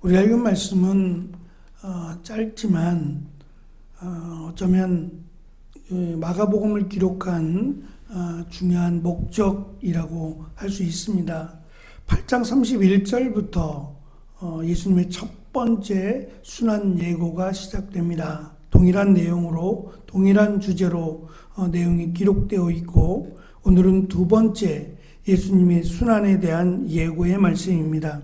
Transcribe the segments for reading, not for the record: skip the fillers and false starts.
우리가 읽은 말씀은 짧지만 어쩌면 마가복음을 기록한 중요한 목적이라고 할 수 있습니다. 8장 31절부터 예수님의 첫 번째 순환 예고가 시작됩니다. 동일한 내용으로 동일한 주제로 내용이 기록되어 있고, 오늘은 두 번째 예수님의 순환에 대한 예고의 말씀입니다.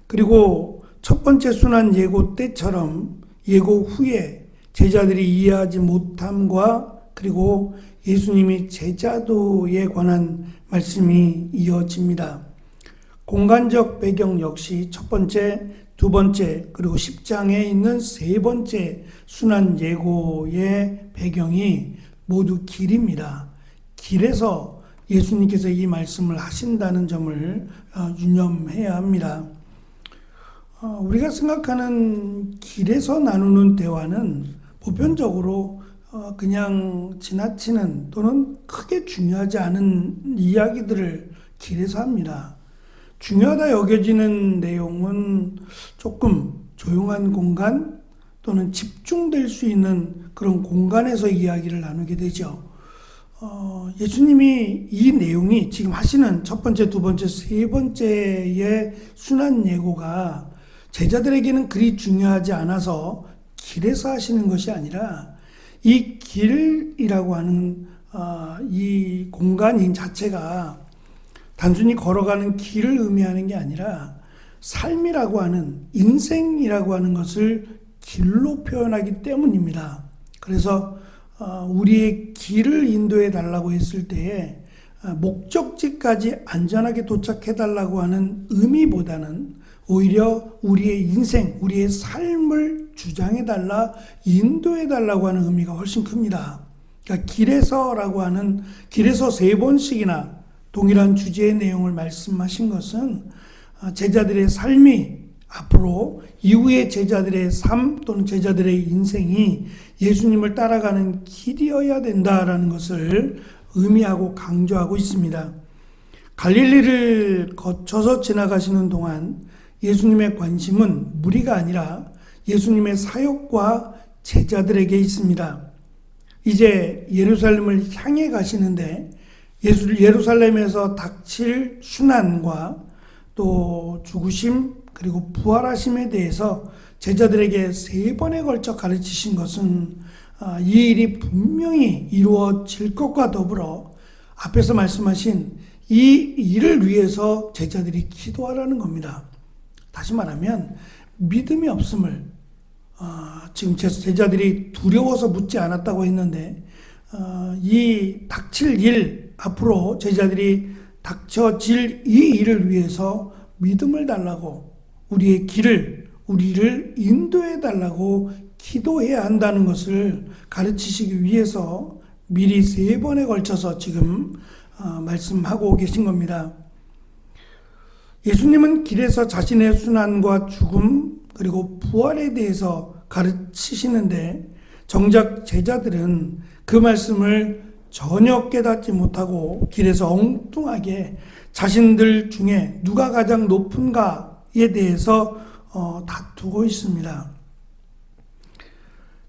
그리고 첫 번째 순환 예고 때처럼 예고 후에 제자들이 이해하지 못함과 그리고 예수님이 제자도에 관한 말씀이 이어집니다. 공간적 배경 역시 첫 번째, 두 번째, 그리고 10장에 있는 세 번째 순환 예고의 배경이 모두 길입니다. 길에서 예수님께서 이 말씀을 하신다는 점을 유념해야 합니다. 우리가 생각하는 길에서 나누는 대화는 보편적으로 그냥 지나치는 또는 크게 중요하지 않은 이야기들을 길에서 합니다. 중요하다 여겨지는 내용은 조금 조용한 공간 또는 집중될 수 있는 그런 공간에서 이야기를 나누게 되죠. 예수님이 이 내용이 지금 하시는 첫 번째, 두 번째, 세 번째의 순환 예고가 제자들에게는 그리 중요하지 않아서 길에서 하시는 것이 아니라 이 길이라고 하는 이 공간 자체가 단순히 걸어가는 길을 의미하는 게 아니라 삶이라고 하는, 인생이라고 하는 것을 길로 표현하기 때문입니다. 그래서 우리의 길을 인도해 달라고 했을 때에 목적지까지 안전하게 도착해 달라고 하는 의미보다는 오히려 우리의 인생, 우리의 삶을 주장해 달라, 인도해 달라고 하는 의미가 훨씬 큽니다. 그러니까 길에서라고 하는, 길에서 세 번씩이나 동일한 주제의 내용을 말씀하신 것은 제자들의 삶이 앞으로 이후의 제자들의 삶 또는 제자들의 인생이 예수님을 따라가는 길이어야 된다라는 것을 의미하고 강조하고 있습니다. 갈릴리를 거쳐서 지나가시는 동안 예수님의 관심은 무리가 아니라 예수님의 사역과 제자들에게 있습니다. 이제 예루살렘을 향해 가시는데 예루살렘에서 닥칠 순환과 또 죽으심 그리고 부활하심에 대해서 제자들에게 세 번에 걸쳐 가르치신 것은 이 일이 분명히 이루어질 것과 더불어 앞에서 말씀하신 이 일을 위해서 제자들이 기도하라는 겁니다. 다시 말하면 믿음이 없음을, 지금 제자들이 두려워서 묻지 않았다고 했는데 이 닥칠 일, 앞으로 제자들이 닥쳐질 이 일을 위해서 믿음을 달라고, 우리의 길을, 우리를 인도해 달라고 기도해야 한다는 것을 가르치시기 위해서 미리 세 번에 걸쳐서 지금 말씀하고 계신 겁니다. 예수님은 길에서 자신의 순환과 죽음 그리고 부활에 대해서 가르치시는데 정작 제자들은 그 말씀을 전혀 깨닫지 못하고 길에서 엉뚱하게 자신들 중에 누가 가장 높은가에 대해서 다투고 있습니다.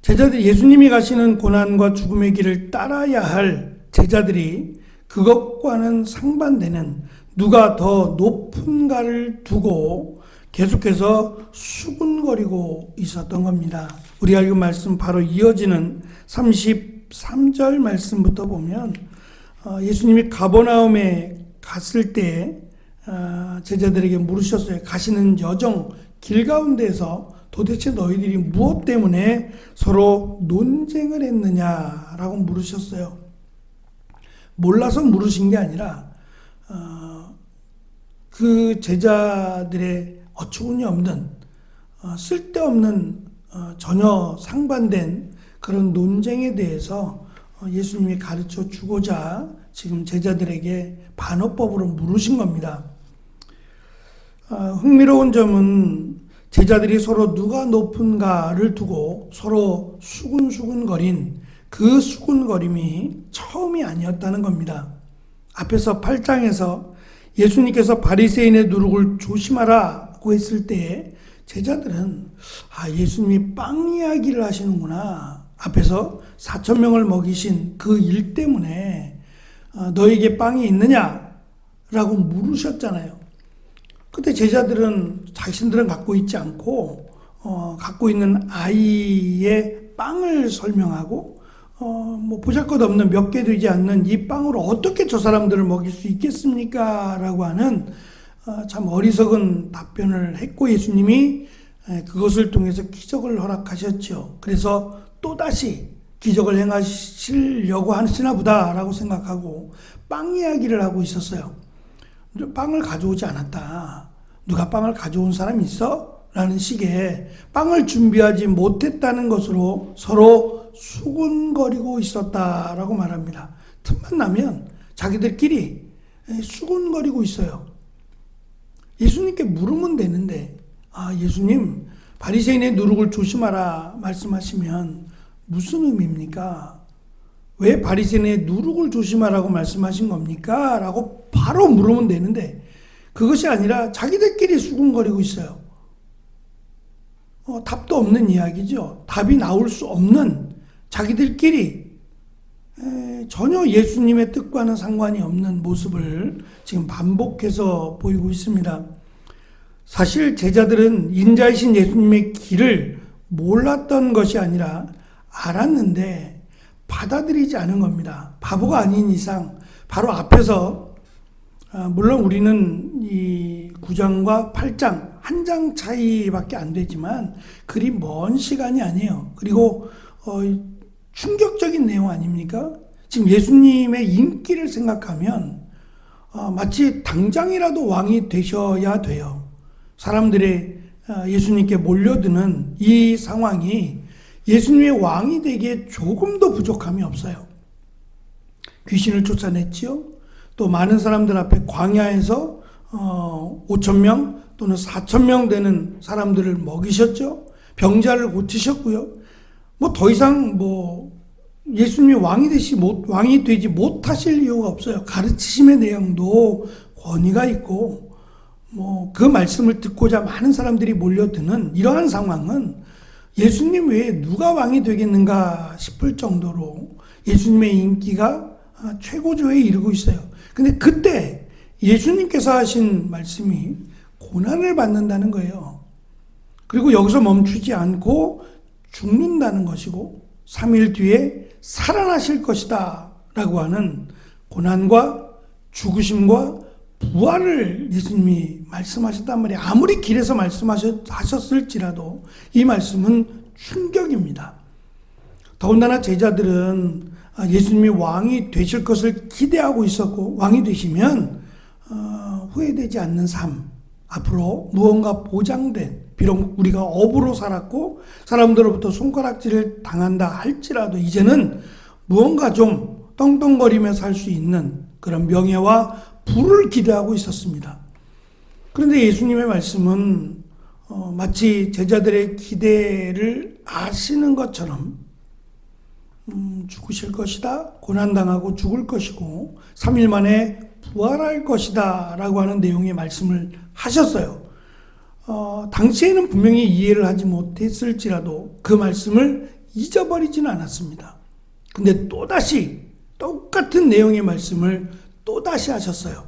제자들이 예수님이 가시는 고난과 죽음의 길을 따라야 할 제자들이 그것과는 상반되는 누가 더 높은가를 두고 계속해서 수군거리고 있었던 겁니다. 우리가 읽은 말씀 바로 이어지는 33절 말씀부터 보면 예수님이 가버나움에 갔을 때 제자들에게 물으셨어요. 가시는 여정 길 가운데에서 도대체 너희들이 무엇 때문에 서로 논쟁을 했느냐라고 물으셨어요. 몰라서 물으신 게 아니라 그 제자들의 어처구니 없는 쓸데없는 전혀 상반된 그런 논쟁에 대해서 예수님이 가르쳐 주고자 지금 제자들에게 반어법으로 물으신 겁니다. 흥미로운 점은 제자들이 서로 누가 높은가를 두고 서로 수군수군거린 그 수군거림이 처음이 아니었다는 겁니다. 앞에서 8장에서 예수님께서 바리새인의 누룩을 조심하라고 했을 때 제자들은 예수님이 빵 이야기를 하시는구나. 앞에서 4천 명을 먹이신 그 일 때문에 너에게 빵이 있느냐? 라고 물으셨잖아요. 그때 제자들은 자신들은 갖고 있지 않고 갖고 있는 아이의 빵을 설명하고 뭐 보잘것없는 몇 개 되지 않는 이 빵으로 어떻게 저 사람들을 먹일 수 있겠습니까? 라고 하는 참 어리석은 답변을 했고 예수님이 그것을 통해서 기적을 허락하셨죠. 그래서 또다시 기적을 행하시려고 하시나 보다라고 생각하고 빵 이야기를 하고 있었어요. 빵을 가져오지 않았다. 누가 빵을 가져온 사람이 있어? 라는 식의 빵을 준비하지 못했다는 것으로 서로 수군거리고 있었다라고 말합니다. 틈만 나면 자기들끼리 수군거리고 있어요. 예수님께 물으면 되는데 예수님 바리새인의 누룩을 조심하라 말씀하시면 무슨 의미입니까? 왜 바리새인의 누룩을 조심하라고 말씀하신 겁니까? 라고 바로 물으면 되는데 그것이 아니라 자기들끼리 수군거리고 있어요. 답도 없는 이야기죠. 답이 나올 수 없는 자기들끼리 전혀 예수님의 뜻과는 상관이 없는 모습을 지금 반복해서 보이고 있습니다. 사실 제자들은 인자이신 예수님의 길을 몰랐던 것이 아니라 알았는데 받아들이지 않은 겁니다. 바보가 아닌 이상 바로 앞에서 물론 우리는 이 9장과 8장 한 장 차이밖에 안 되지만 그리 먼 시간이 아니에요. 그리고 충격적인 내용 아닙니까? 지금 예수님의 인기를 생각하면 마치 당장이라도 왕이 되셔야 돼요. 사람들의 예수님께 몰려드는 이 상황이 예수님의 왕이 되기에 조금도 부족함이 없어요. 귀신을 쫓아냈지요. 또 많은 사람들 앞에 광야에서 5천 명 또는 4천 명 되는 사람들을 먹이셨죠. 병자를 고치셨고요. 뭐 더 이상 예수님이 왕이 되지 못하실 이유가 없어요. 가르치심의 내용도 권위가 있고 그 말씀을 듣고자 많은 사람들이 몰려드는 이러한 상황은 예수님 외에 누가 왕이 되겠는가 싶을 정도로 예수님의 인기가 최고조에 이르고 있어요. 근데 그때 예수님께서 하신 말씀이 고난을 받는다는 거예요. 그리고 여기서 멈추지 않고 죽는다는 것이고 3일 뒤에 살아나실 것이다 라고 하는 고난과 죽으심과 부활을 예수님이 말씀하셨단 말이에요. 아무리 길에서 말씀하셨을지라도 이 말씀은 충격입니다. 더군다나 제자들은 예수님이 왕이 되실 것을 기대하고 있었고 왕이 되시면 후회되지 않는 삶, 앞으로 무언가 보장된, 비록 우리가 업으로 살았고 사람들로부터 손가락질을 당한다 할지라도 이제는 무언가 좀 떵떵거리며 살 수 있는 그런 명예와 부를 기대하고 있었습니다. 그런데 예수님의 말씀은 마치 제자들의 기대를 아시는 것처럼 죽으실 것이다, 고난당하고 죽을 것이고 3일 만에 부활할 것이다 라고 하는 내용의 말씀을 하셨어요. 당시에는 분명히 이해를 하지 못했을지라도 그 말씀을 잊어버리지는 않았습니다. 근데 또다시 똑같은 내용의 말씀을 또다시 하셨어요.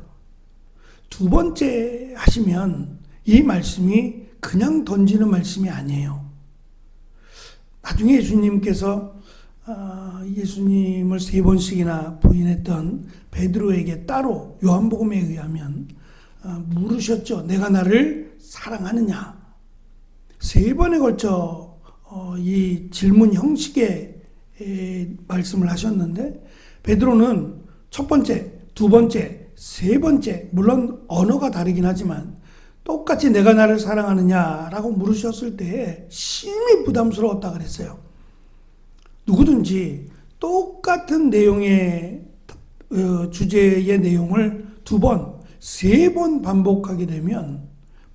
두 번째 하시면 이 말씀이 그냥 던지는 말씀이 아니에요. 나중에 예수님께서 예수님을 3번씩이나 부인했던 베드로에게 따로 요한복음에 의하면 물으셨죠. 내가 나를 사랑하느냐? 3번에 걸쳐 이 질문 형식의 말씀을 하셨는데 베드로는 첫 번째, 두 번째, 세 번째 물론 언어가 다르긴 하지만 똑같이 내가 나를 사랑하느냐라고 물으셨을 때 심히 부담스러웠다 그랬어요. 누구든지 똑같은 내용의 주제의 내용을 2번, 3번 반복하게 되면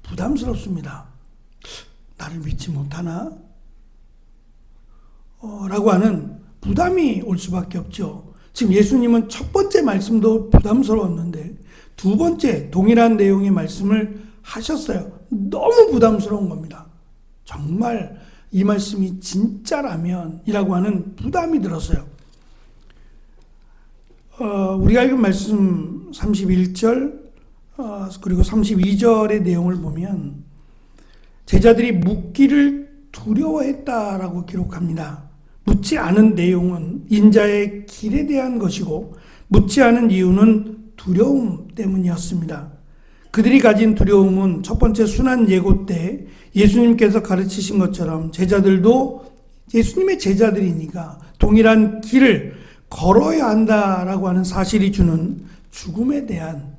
부담스럽습니다. 나를 믿지 못하나? 라고 하는 부담이 올 수밖에 없죠. 지금 예수님은 첫 번째 말씀도 부담스러웠는데 두 번째 동일한 내용의 말씀을 하셨어요. 너무 부담스러운 겁니다. 정말 이 말씀이 진짜라면 이라고 하는 부담이 들었어요. 우리가 읽은 말씀 31절 그리고 32절의 내용을 보면 제자들이 묻기를 두려워했다라고 기록합니다. 묻지 않은 내용은 인자의 길에 대한 것이고 묻지 않은 이유는 두려움 때문이었습니다. 그들이 가진 두려움은 첫 번째 순환 예고 때 예수님께서 가르치신 것처럼 제자들도 예수님의 제자들이니까 동일한 길을 걸어야 한다라고 하는 사실이 주는 죽음에 대한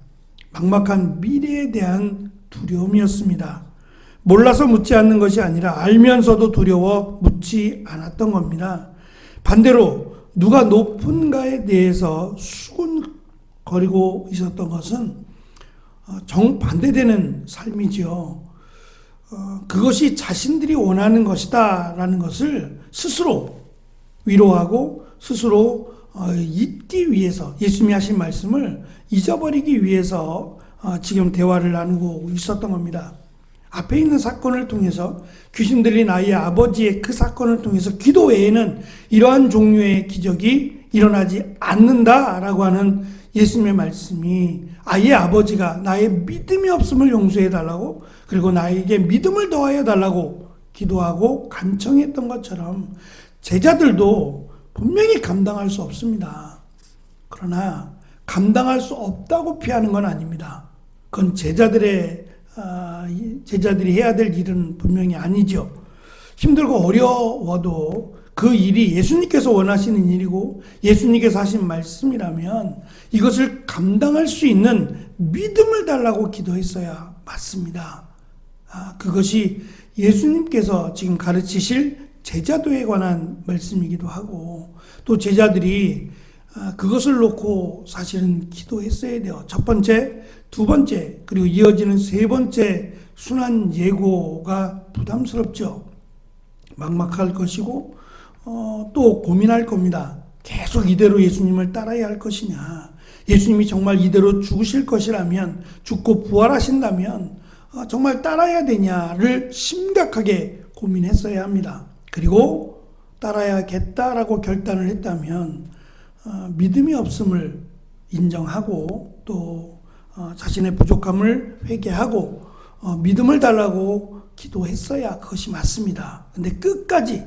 막막한 미래에 대한 두려움이었습니다. 몰라서 묻지 않는 것이 아니라 알면서도 두려워 묻지 않았던 겁니다. 반대로 누가 높은가에 대해서 수군거리고 있었던 것은 정반대되는 삶이죠. 그것이 자신들이 원하는 것이다 라는 것을 스스로 위로하고 스스로 잊기 위해서 예수님이 하신 말씀을 잊어버리기 위해서 지금 대화를 나누고 있었던 겁니다. 앞에 있는 사건을 통해서 귀신 들린 아이의 아버지의 그 사건을 통해서 기도 외에는 이러한 종류의 기적이 일어나지 않는다라고 하는 예수님의 말씀이 아이의 아버지가 나의 믿음이 없음을 용서해 달라고 그리고 나에게 믿음을 더하여 달라고 기도하고 간청했던 것처럼 제자들도 분명히 감당할 수 없습니다. 그러나 감당할 수 없다고 피하는 건 아닙니다. 그건 제자들이 해야 될 일은 분명히 아니죠. 힘들고 어려워도 그 일이 예수님께서 원하시는 일이고 예수님께서 하신 말씀이라면 이것을 감당할 수 있는 믿음을 달라고 기도했어야 맞습니다. 그것이 예수님께서 지금 가르치실 제자도에 관한 말씀이기도 하고 또 제자들이 그것을 놓고 사실은 기도했어야 돼요. 첫 번째, 두 번째, 그리고 이어지는 세 번째 순환 예고가 부담스럽죠. 막막할 것이고 또 고민할 겁니다. 계속 이대로 예수님을 따라야 할 것이냐. 예수님이 정말 이대로 죽으실 것이라면 죽고 부활하신다면 정말 따라야 되냐를 심각하게 고민했어야 합니다. 그리고 따라야겠다라고 결단을 했다면 믿음이 없음을 인정하고 또 자신의 부족함을 회개하고 믿음을 달라고 기도했어야 그것이 맞습니다. 근데 끝까지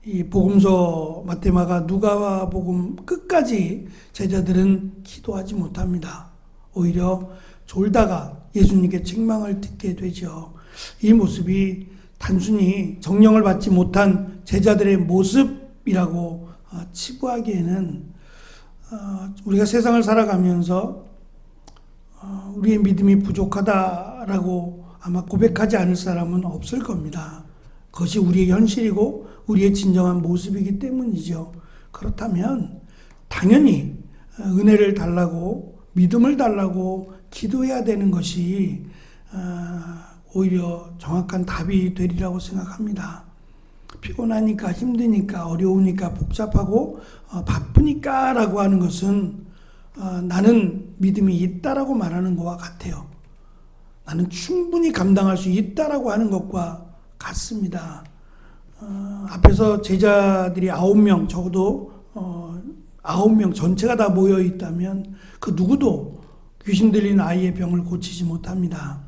이 복음서 마태 마가 누가와 복음 끝까지 제자들은 기도하지 못합니다. 오히려 졸다가 예수님께 책망을 듣게 되죠. 이 모습이 단순히 정령을 받지 못한 제자들의 모습이라고 치부하기에는 우리가 세상을 살아가면서 우리의 믿음이 부족하다라고 아마 고백하지 않을 사람은 없을 겁니다. 그것이 우리의 현실이고 우리의 진정한 모습이기 때문이죠. 그렇다면 당연히 은혜를 달라고 믿음을 달라고 기도해야 되는 것이 오히려 정확한 답이 되리라고 생각합니다. 피곤하니까 힘드니까 어려우니까 복잡하고 바쁘니까 라고 하는 것은 나는 믿음이 있다라고 말하는 것과 같아요. 나는 충분히 감당할 수 있다라고 하는 것과 같습니다. 앞에서 제자들이 9명 적어도 9명 전체가 다 모여 있다면 그 누구도 귀신 들린 아이의 병을 고치지 못합니다.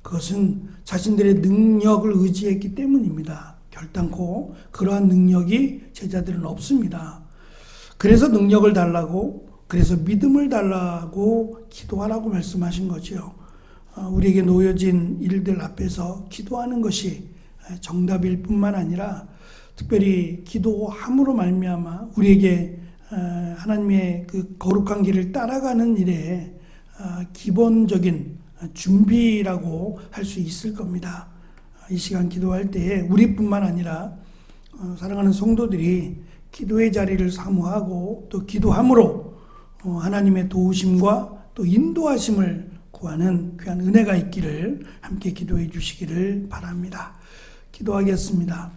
그것은 자신들의 능력을 의지했기 때문입니다. 결단코 그러한 능력이 제자들은 없습니다. 그래서 능력을 달라고 그래서 믿음을 달라고 기도하라고 말씀하신 거죠. 우리에게 놓여진 일들 앞에서 기도하는 것이 정답일 뿐만 아니라 특별히 기도함으로 말미암아 우리에게 하나님의 그 거룩한 길을 따라가는 일에 기본적인 준비라고 할 수 있을 겁니다. 이 시간 기도할 때에 우리뿐만 아니라 사랑하는 성도들이 기도의 자리를 사모하고 또 기도함으로 하나님의 도우심과 또 인도하심을 구하는 귀한 은혜가 있기를 함께 기도해 주시기를 바랍니다. 기도하겠습니다.